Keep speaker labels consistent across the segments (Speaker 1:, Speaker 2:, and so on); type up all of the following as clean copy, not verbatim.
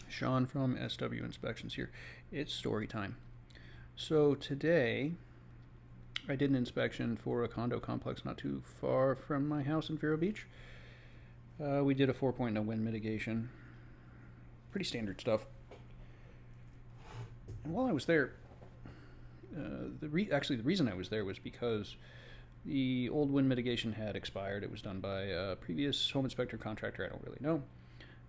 Speaker 1: Sean from SW Inspections here. It's story time. So today, I did an inspection for a condo complex not too far from my house in Vero Beach. We did a 4.0 wind mitigation. Pretty standard stuff. And while I was there, the reason I was there was because the old wind mitigation had expired. It was done by a previous home inspector contractor, I don't really know.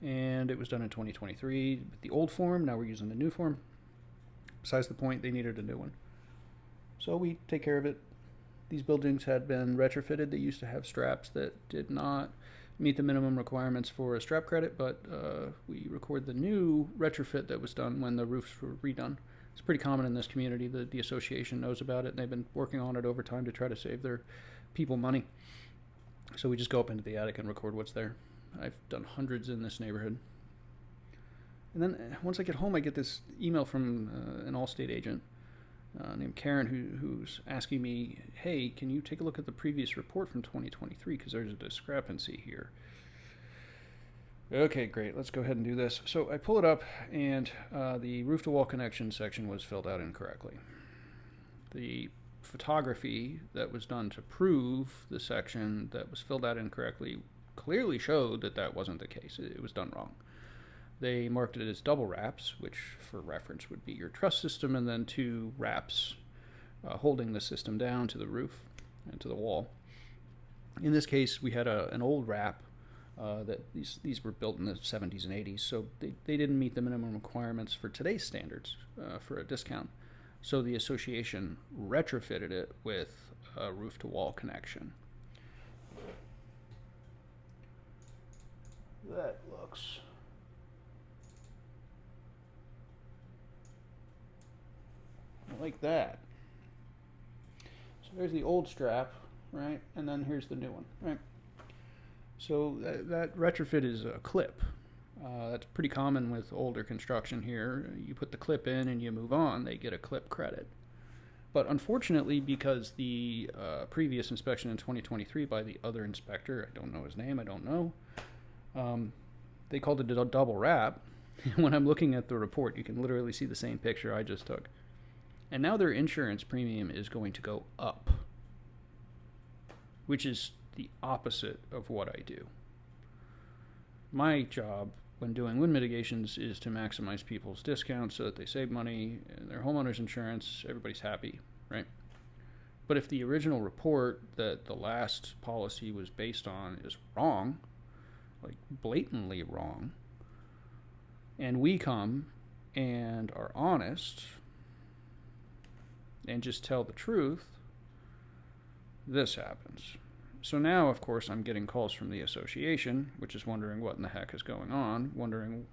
Speaker 1: And it was done in 2023 with the old form. Now we're using the new form. Besides the point, they needed a new one. So we take care of it. These buildings had been retrofitted. They used to have straps that did not meet the minimum requirements for a strap credit, but we record the new retrofit that was done when the roofs were redone. It's pretty common in this community. The association knows about it, and they've been working on it over time to try to save their people money. So we just go up into the attic and record what's there. I've done hundreds in this neighborhood. And then once I get home, I get this email from an Allstate agent named Karen who's asking me, hey, can you take a look at the previous report from 2023 because there's a discrepancy here. Okay, great. Let's go ahead and do this. So I pull it up, and the roof-to-wall connection section was filled out incorrectly. The photography that was done to prove the section that was filled out incorrectly clearly showed that that wasn't the case. It was done wrong. They marked it as double wraps, which for reference would be your truss system, and then two wraps holding the system down to the roof and to the wall. In this case, we had an old wrap that these were built in the 70s and 80s, so they didn't meet the minimum requirements for today's standards for a discount. So the association retrofitted it with a roof-to-wall connection. That looks like that. So there's the old strap, right? And then here's the new one, right? So that retrofit is a clip. That's pretty common with older construction here. You put the clip in and you move on, they get a clip credit. But unfortunately, because the previous inspection in 2023 by the other inspector, I don't know his name, I don't know, they called it a double wrap. When I'm looking at the report, you can literally see the same picture I just took. And now their insurance premium is going to go up, which is the opposite of what I do. My job when doing wind mitigations is to maximize people's discounts so that they save money and their homeowner's insurance, everybody's happy, right? But if the original report that the last policy was based on is wrong, like blatantly wrong, and we come and are honest and just tell the truth, this happens. So now, of course, I'm getting calls from the association, which is wondering what in the heck is going on, wondering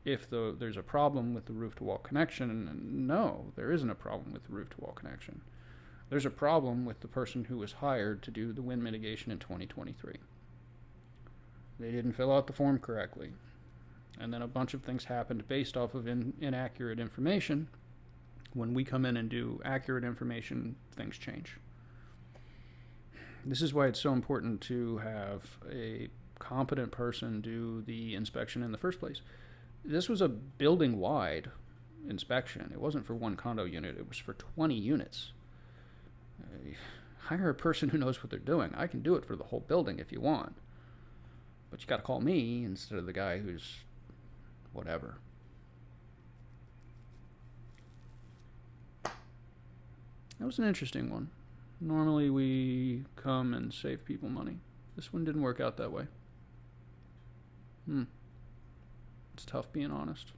Speaker 1: if there's a problem with the roof-to-wall connection. And no, there isn't a problem with the roof-to-wall connection. There's a problem with the person who was hired to do the wind mitigation in 2023. They didn't fill out the form correctly. And then a bunch of things happened based off of inaccurate information. When we come in and do accurate information, things change. This is why it's so important to have a competent person do the inspection in the first place. This was a building-wide inspection. It wasn't for one condo unit. It was for 20 units. Hire a person who knows what they're doing. I can do it for the whole building if you want. But you got to call me instead of the guy who's whatever. That was an interesting one. Normally we come and save people money. This one didn't work out that way. It's tough being honest.